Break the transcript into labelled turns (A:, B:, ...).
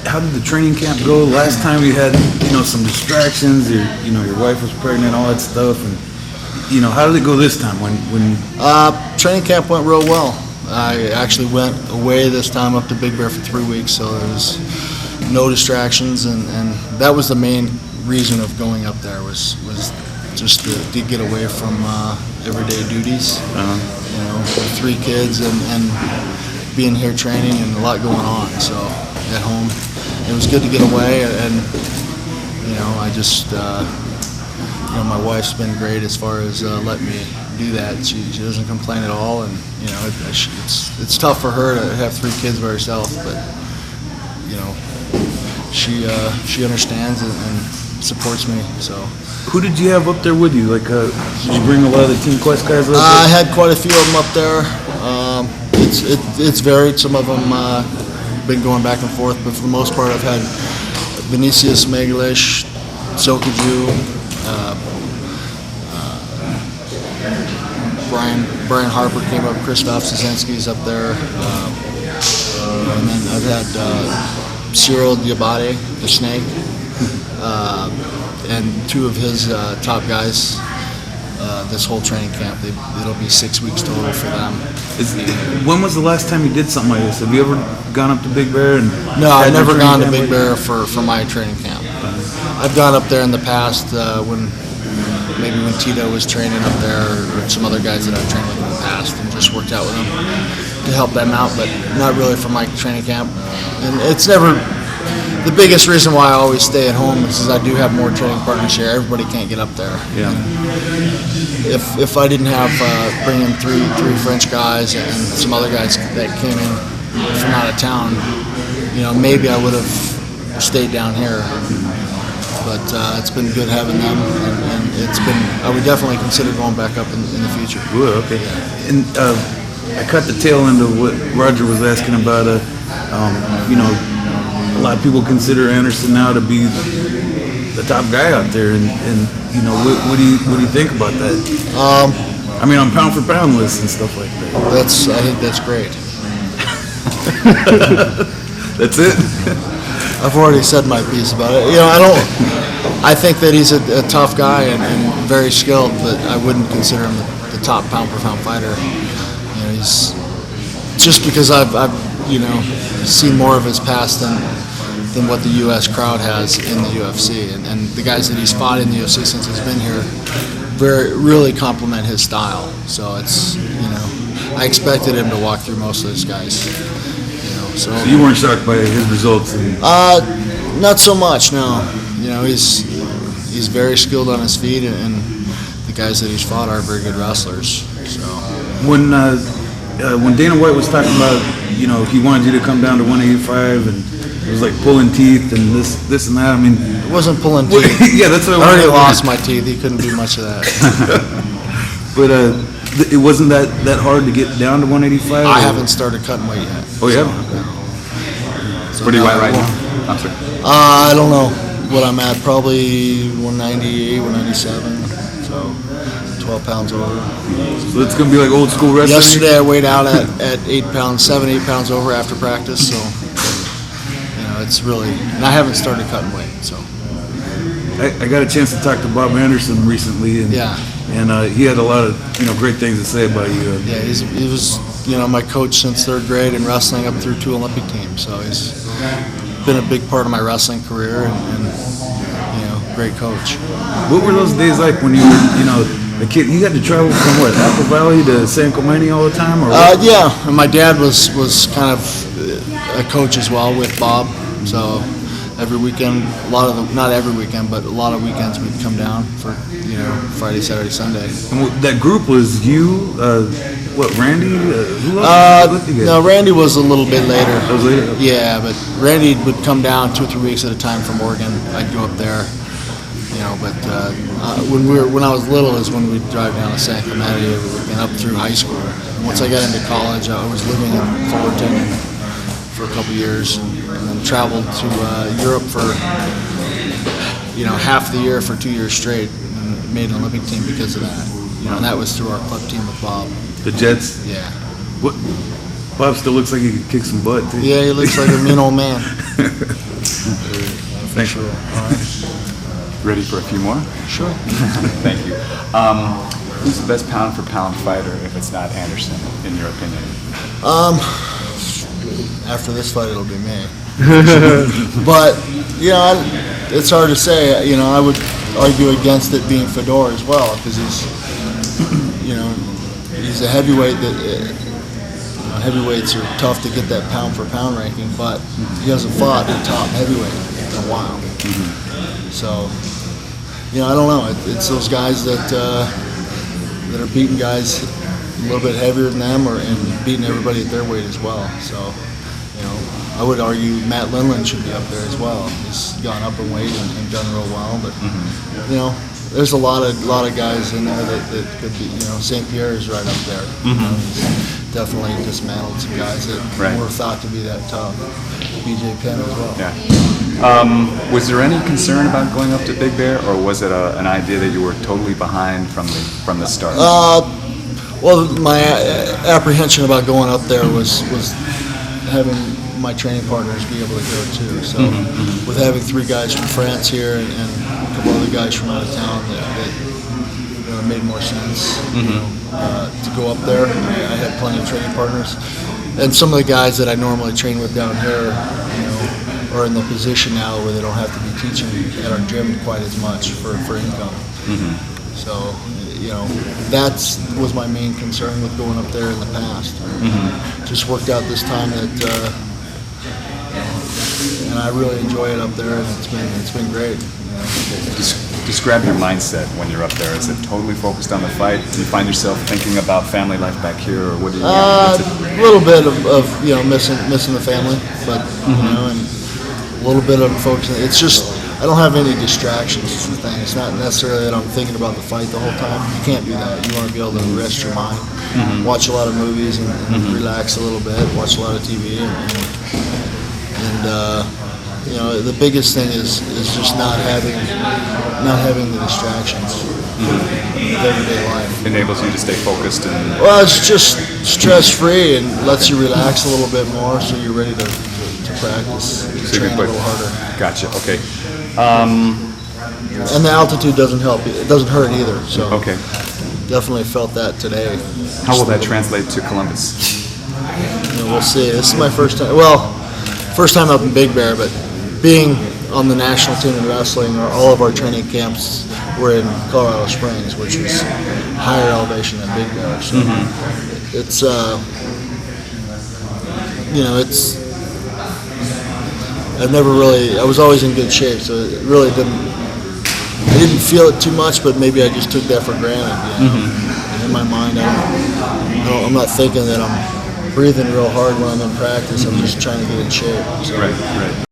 A: how did the training camp go? Last time you had, some distractions. Your wife was pregnant, all that stuff, and how did it go this time? When
B: training camp went real well. I actually went away this time up to Big Bear for 3 weeks, so there was no distractions, and that was the main reason of going up there was just to get away from everyday duties. With 3 kids and being here training and a lot going on. So at home, it was good to get away, and I just my wife's been great as far as letting me do that. She doesn't complain at all, and it's tough for her to have 3 kids by herself, but she understands it and supports me. So.
A: Who did you have up there with you? Like, did you bring a lot of the Team Quest guys up there?
B: I had quite a few of them up there. It's varied. Some of them been going back and forth, but for the most part, I've had Vinicius Megalish, Zokaju, Brian Harper came up, Christoph Szynski's up there, and then I've had Cyril Diabate, the Snake, and 2 of his top guys this whole training camp. It'll be 6 weeks total for them.
A: When was the last time you did something like this? Have you ever gone up to Big Bear?
B: No, I've never gone to Big Bear for my training camp. I've gone up there in the past when Tito was training up there, or some other guys that I've trained with in the past, and just worked out with them to help them out, but not really for my training camp. And it's never the biggest reason why I always stay at home is I do have more training partners here. Everybody can't get up there.
A: Yeah.
B: If I didn't have bring in three French guys and some other guys that came in from out of town, maybe I would have stayed down here. But it's been good having them, and I would definitely consider going back up in the future.
A: Ooh, okay. And I caught the tail end of what Roger was asking about. A lot of people consider Anderson now to be the top guy out there, and what do you think about that? On pound for pound lists and stuff like that.
B: I think that's great.
A: That's it.
B: I've already said my piece about it. I think that he's a tough guy and very skilled, but I wouldn't consider him the top pound per pound fighter. He's just because I've seen more of his past than what the U.S. crowd has in the UFC, and the guys that he's fought in the UFC since he's been here really complement his style. So it's I expected him to walk through most of those guys. So
A: you weren't shocked by his results?
B: Not so much, no. He's very skilled on his feet, and the guys that he's fought are very good wrestlers. So
A: when Dana White was talking about, he wanted you to come down to 185, and it was like pulling teeth and this and that.
B: It wasn't pulling teeth.
A: Yeah, that's what
B: I already lost my teeth. He couldn't do much of that.
A: But it wasn't that hard to get down to 185?
B: I haven't started cutting weight yet.
A: Oh, yeah?
C: So what are you at right now?
B: I don't know what I'm at. Probably 198, 197. So 12 pounds over.
A: So it's going to be like old school wrestling?
B: Yesterday I weighed out at 8 pounds over after practice. So, it's really, and I haven't started cutting weight. So
A: I got a chance to talk to Bob Anderson recently, and he had a lot of great things to say about you.
B: Yeah, he was my coach since 3rd grade in wrestling up through 2 Olympic teams. So he's been a big part of my wrestling career, and great coach.
A: What were those days like when you were a kid? You had to travel from Apple Valley to San Clemente all the time, or
B: yeah. And my dad was kind of a coach as well with Bob. So every weekend, not every weekend, but a lot of weekends we'd come down for Friday, Saturday, Sunday.
A: And that group was you, Randy? Who else?
B: No, Randy was a little bit later.
A: That was later?
B: Yeah, but Randy would come down 2 or 3 weeks at a time from Oregon. I'd go up there, But when I was little is when we'd drive down to San Clemente and up through high school. And once I got into college, I was living in Fullerton for a couple years, and then traveled to Europe for half the year for 2 years straight, and made an Olympic team because of that. And that was through our club team with Bob.
A: The Jets?
B: Yeah.
A: Bob still looks like he could kick some butt, too.
B: Yeah, he looks like a mean old man. For
A: Thanks.
B: sure. All right.
C: Ready for a few more?
B: Sure.
C: Thank you. Who's the best pound-for-pound fighter if it's not Anderson, in your opinion?
B: After this fight, it'll be me. But, you know, it's hard to say. You know, I would argue against it being Fedor as well, because he's, you know, he's a heavyweight that, heavyweights are tough to get that pound-for-pound ranking, but he hasn't fought a top heavyweight in a while. So, you know, I don't know. It's those guys that are beating guys a little bit heavier than them, and beating everybody at their weight as well. So, you know, I would argue Matt Lindland should be up there as well. He's gone up in weight and done real well, but you know, there's a lot of guys in there that could be. You know, St. Pierre is right up there. You know, he's definitely dismantled some guys that were thought to be that tough. BJ Penn as well.
C: Yeah. Was there any concern about going up to Big Bear, or was it an idea that you were totally behind from the start?
B: Well, my apprehension about going up there was having my training partners be able to go too. So with having 3 guys from France here and a couple other guys from out of town, that you know, made more sense to go up there. I had plenty of training partners, and some of the guys that I normally train with down here, you know, are in the position now where they don't have to be teaching at our gym quite as much for income. So, you know, that was my main concern with going up there in the past. Just worked out this time that, and I really enjoy it up there, and it's been great. You know.
C: Describe your mindset when you're up there. Is it totally focused on the fight? Do you find yourself thinking about family life back here, or what do you?
B: A little bit of you know, missing the family, but you know, and a little bit of focusing. It's just, I don't have any distractions. It's the thing. It's not necessarily that I'm thinking about the fight the whole time. You can't do that. You want to be able to rest your mind, watch a lot of movies, and relax a little bit. Watch a lot of TV, and you know, the biggest thing is just not having the distractions of everyday life.
C: Enables you to stay focused and.
B: Well, it's just stress-free and lets you relax a little bit more, so you're ready to practice, train a little harder.
C: Gotcha. Okay.
B: And the altitude doesn't help. It doesn't hurt either. So definitely felt that today.
C: How will that translate to Columbus?
B: You know, we'll see. This is my first time. Well, first time up in Big Bear, but being on the national team in wrestling, all of our training camps were in Colorado Springs, which is higher elevation than Big Bear. So it's you know, it's. I was always in good shape, so it really I didn't feel it too much, but maybe I just took that for granted. You know? In my mind, I'm not thinking that I'm breathing real hard when I'm in practice. I'm just trying to get in shape. So.
C: Right.